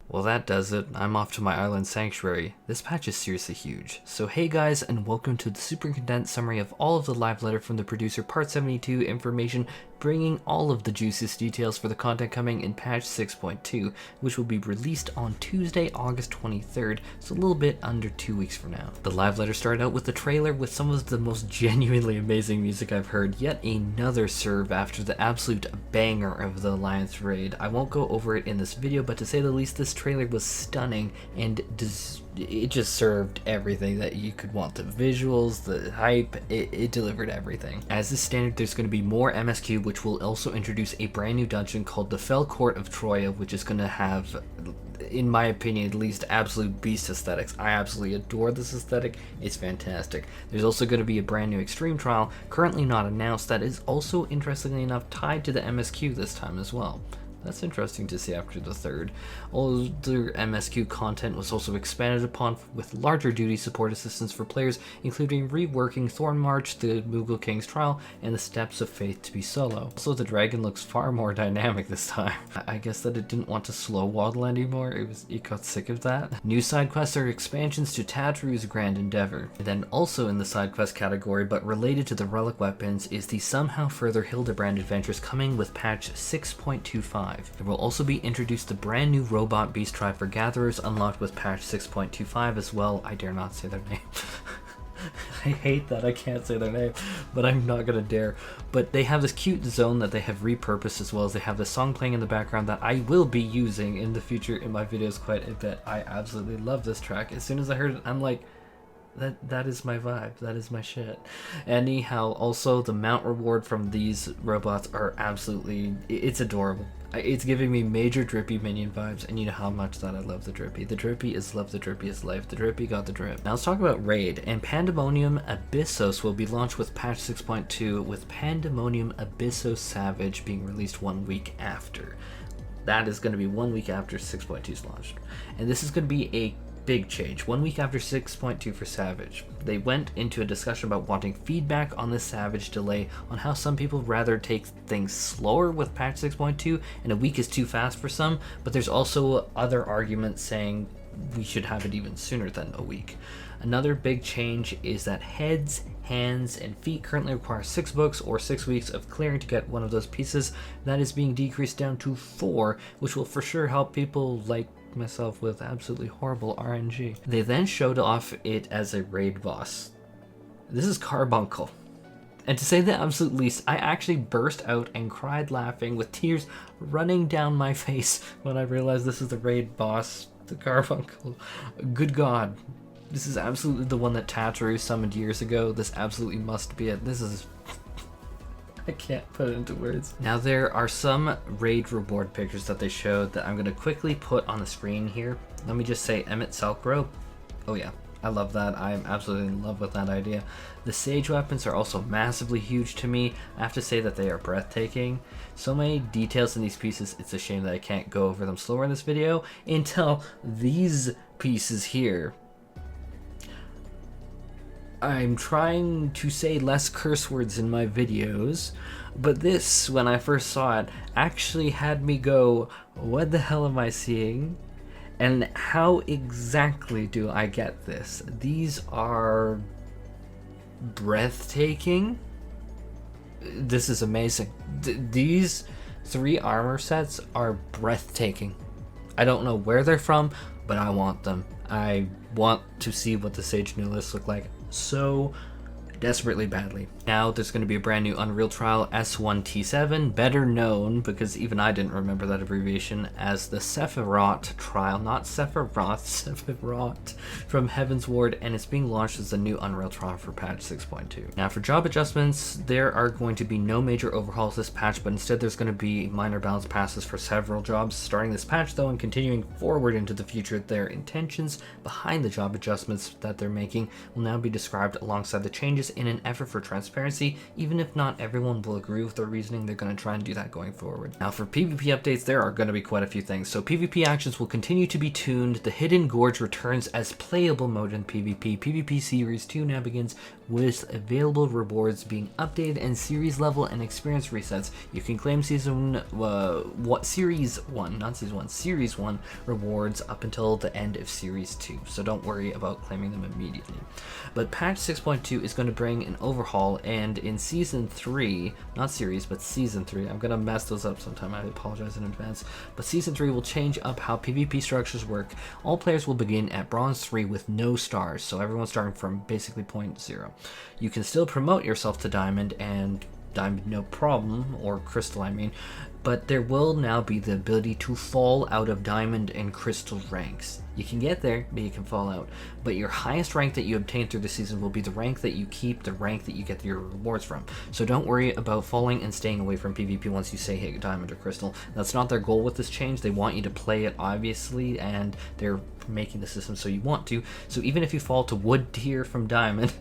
Well, that does it. I'm off to my island sanctuary. This patch is seriously huge. So hey guys, and welcome to the super condensed summary of all of the live letter from the producer part 72 information, bringing all of the juiciest details for the content coming in patch 6.2, which will be released on Tuesday, August 23rd, so a little bit under 2 weeks from now. The live letter started out with the trailer with some of the most genuinely amazing music I've heard, yet another serve after the absolute banger of the Alliance raid. I won't go over it in this video, but to say the least, this trailer was stunning and it just served everything that you could want. The visuals, the hype, it delivered everything. As is standard, there's going to be more MSQ, which will also introduce a brand new dungeon called the Fell Court of Troya, which is going to have, in my opinion at least, absolute beast aesthetics. I absolutely adore this aesthetic. It's fantastic. There's also going to be a brand new extreme trial, currently not announced, that is also, interestingly enough, tied to the MSQ this time as well. That's interesting to see after the third. Older MSQ content was also expanded upon with larger duty support assistance for players, including reworking Thornmarch, the Moogle King's Trial, and the Steps of Faith to be solo. Also, the dragon looks far more dynamic this time. I guess that it didn't want to slow waddle anymore. It got sick of that. New side quests are expansions to Tadru's Grand Endeavor. And then also in the side quest category, but related to the Relic Weapons, is the Somehow Further Hildebrand adventures coming with patch 6.25. There will also be introduced the brand new robot beast tribe for gatherers, unlocked with patch 6.25 as well. I dare not say their name. I hate that I can't say their name, but I'm not gonna dare. But they have this cute zone that they have repurposed, as well as they have this song playing in the background that I will be using in the future in my videos quite a bit. I absolutely love this track. As soon as I heard it, I'm like, that is my vibe, that is my shit. Anyhow, also the mount reward from these robots are absolutely, it's adorable. It's giving me major Drippy minion vibes, and you know how much that I love the Drippy. The Drippy is love, the Drippy is life, the Drippy got the drip. Now let's talk about Raid, and Pandemonium Abyssos will be launched with patch 6.2, with Pandemonium Abyssos Savage being released 1 week after. That is going to be 1 week after 6.2 is launched. And this is going to be a big change. 1 week after 6.2 for Savage. They went into a discussion about wanting feedback on the Savage delay, on how some people rather take things slower with patch 6.2 and a week is too fast for some, but there's also other arguments saying we should have it even sooner than a week. Another big change is that heads, hands, and feet currently require 6 books or 6 weeks of clearing to get one of those pieces. That is being decreased down to 4, which will for sure help people like myself with absolutely horrible RNG. They then showed off it as a raid boss. This is Carbuncle. And to say the absolute least, I actually burst out and cried laughing with tears running down my face when I realized this is the raid boss, the Carbuncle. Good God. This is absolutely the one that Tataru summoned years ago. This absolutely must be it. This is... I can't put it into words. Now there are some raid reward pictures that they showed that I'm going to quickly put on the screen here. Let me just say Emmett Selkrow. Oh yeah, I love that. I am absolutely in love with that idea. The Sage weapons are also massively huge to me. I have to say that they are breathtaking. So many details in these pieces, it's a shame that I can't go over them slower in this video until these pieces here. I'm trying to say less curse words in my videos, but this, when I first saw it, actually had me go, what the hell am I seeing? And how exactly do I get this? These are breathtaking. This is amazing. These 3 armor sets are breathtaking. I don't know where they're from, but I want them. I want to see what the Sage Nihilists look like so desperately badly. Now there's going to be a brand new Unreal Trial S1T7, better known, because even I didn't remember that abbreviation, as the Sephiroth Trial, not Sephiroth, Sephiroth from Heaven's Ward, and it's being launched as a new Unreal Trial for patch 6.2. Now for job adjustments, there are going to be no major overhauls this patch, but instead there's going to be minor balance passes for several jobs starting this patch though, and continuing forward into the future. Their intentions behind the job adjustments that they're making will now be described alongside the changes players in an effort for transparency, even if not everyone will agree with their reasoning. They're going to try and do that going forward. Now for PvP updates, there are going to be quite a few things. So PvP actions will continue to be tuned. The Hidden Gorge returns as playable mode in PvP. PvP Series 2 now begins with available rewards being updated and series level and experience resets. You can claim Series 1 rewards up until the end of Series 2, so don't worry about claiming them immediately. But patch 6.2 is going to bring an overhaul, and in Season 3, not Series, but Season 3, I'm going to mess those up sometime, I apologize in advance, but Season 3 will change up how PvP structures work. All players will begin at Bronze 3 with no stars, so everyone's starting from basically point 0. You can still promote yourself to Diamond and Diamond no problem, or Crystal I mean, but there will now be the ability to fall out of Diamond and Crystal ranks. You can get there, but you can fall out. But your highest rank that you obtain through the season will be the rank that you keep, the rank that you get your rewards from. So don't worry about falling and staying away from PvP once you say hit Diamond or Crystal. That's not their goal with this change. They want you to play it, obviously, and they're making the system so you want to. So even if you fall to Wood tier from Diamond,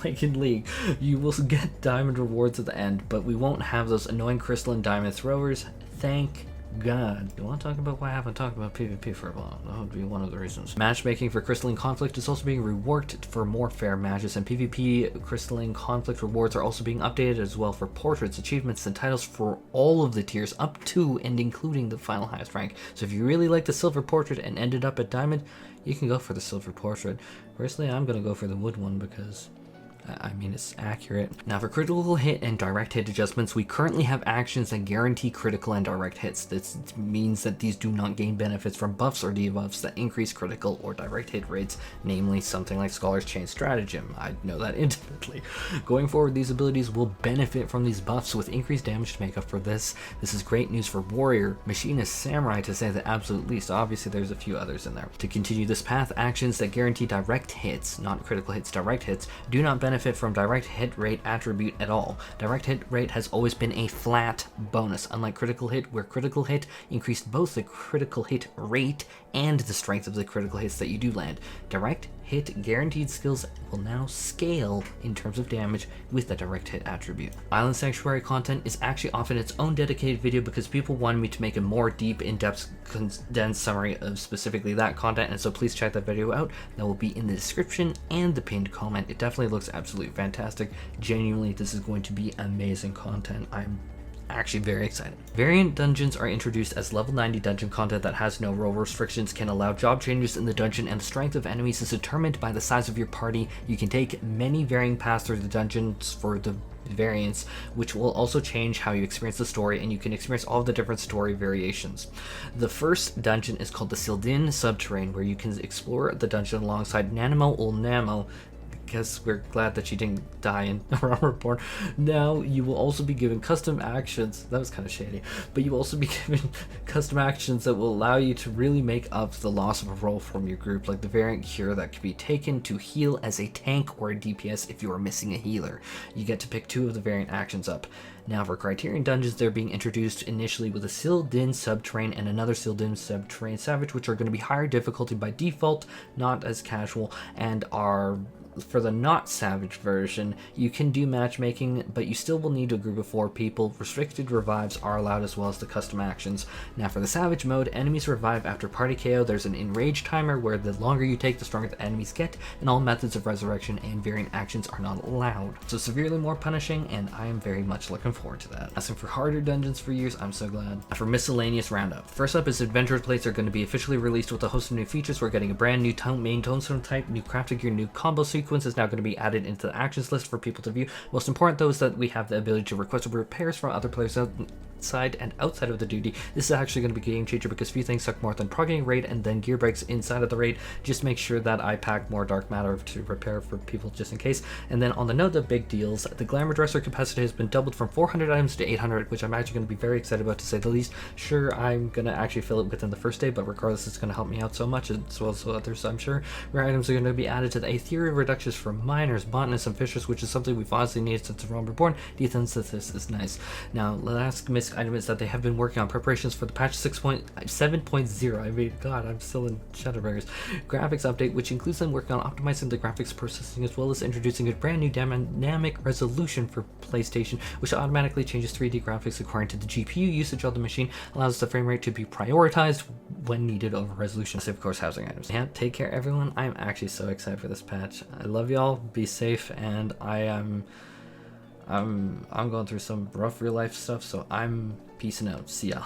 like in League, you will get Diamond rewards at the end, but we won't have those annoying Crystal and Diamond throwers. Thank God. You want to talk about why I haven't talked about PvP for a while? That would be one of the reasons. Matchmaking for Crystalline Conflict is also being reworked for more fair matches, and PvP Crystalline Conflict rewards are also being updated as well for portraits, achievements, and titles for all of the tiers up to and including the final highest rank. So if you really like the Silver Portrait and ended up at Diamond, you can go for the Silver Portrait. Personally, I'm going to go for the Wood one because I mean, it's accurate. Now for critical hit and direct hit adjustments, we currently have actions that guarantee critical and direct hits. This means that these do not gain benefits from buffs or debuffs that increase critical or direct hit rates, namely something like Scholar's Chain Stratagem. I know that intimately. Going forward, these abilities will benefit from these buffs with increased damage to make up for this. This is great news for Warrior, Machinist, Samurai to say the absolute least. Obviously there's a few others in there. To continue this path, actions that guarantee direct hits, not critical hits, direct hits, do not benefit from direct hit rate attribute at all. Direct hit rate has always been a flat bonus, unlike critical hit, where critical hit increased both the critical hit rate and the strength of the critical hits that you do land. Direct hit guaranteed skills will now scale in terms of damage with the direct hit attribute. Island Sanctuary content is actually often its own dedicated video because people wanted me to make a more deep, in-depth, condensed summary of specifically that content, and so please check that video out. That will be in the description and the pinned comment. It definitely looks absolutely fantastic. Genuinely, this is going to be amazing content. I'm actually very excited. Variant dungeons are introduced as level 90 dungeon content that has no role restrictions, can allow job changes in the dungeon, and the strength of enemies is determined by the size of your party. You can take many varying paths through the dungeons for the variants, which will also change how you experience the story, and you can experience all of the different story variations. The first dungeon is called the Sildin Subterrane, where you can explore the dungeon alongside Nanamo ul Namo. Guess we're glad that she didn't die in Realm Reborn. Now you will also be given custom actions. That was kind of shady, but you will also be given custom actions that will allow you to really make up the loss of a role from your group, like the variant cure that can be taken to heal as a tank or a DPS if you are missing a healer. You get to pick 2 of the variant actions up. Now for Criterion dungeons, they're being introduced initially with a Sildin Subterrane and another Sildin Subterrane Savage, which are going to be higher difficulty by default, not as casual, and are for the not savage version. You can do matchmaking, but you still will need a group of 4 people. Restricted revives are allowed as well as the custom actions. Now for the savage mode, enemies revive after party KO. There's an enrage timer where the longer you take, the stronger the enemies get, and all methods of resurrection and variant actions are not allowed. So severely more punishing, and I am very much looking forward to that. Asking for harder dungeons for years, I'm so glad. For miscellaneous roundup, first up is adventure plates are going to be officially released with a host of new features. We're getting a brand new main tombstone type, new crafting gear, new combo sequence is now going to be added into the actions list for people to view. Most important though is that we have the ability to request repairs from other players outside and outside of the duty. This is actually going to be a game changer because few things suck more than progging raid and then gear breaks inside of the raid. Just make sure that I pack more dark matter to repair for people just in case. And then on the note of big deals, the Glamour Dresser capacity has been doubled from 400 items to 800, which I'm actually going to be very excited about, to say the least. Sure, I'm going to actually fill it within the first day, but regardless, it's going to help me out so much, as well as others, I'm sure. Rare items are going to be added to the Aethereal reductions for miners, botanists, and fishers, which is something we've honestly needed since Realm Reborn. The synthesis is nice. Now, last Misc item is that they have been working on preparations for the patch 6.7.0. I mean, God, I'm still in Shadowbringers graphics update, which includes them working on optimizing the graphics processing as well as introducing a brand new dynamic resolution for PlayStation, which automatically changes 3D graphics according to the GPU usage of the machine, allows the frame rate to be prioritized when needed over resolution. Of course, housing items. Yeah, take care, everyone. I'm actually so excited for this patch. I love y'all. Be safe, and I'm going through some rough real life stuff, so I'm peacing out. See ya.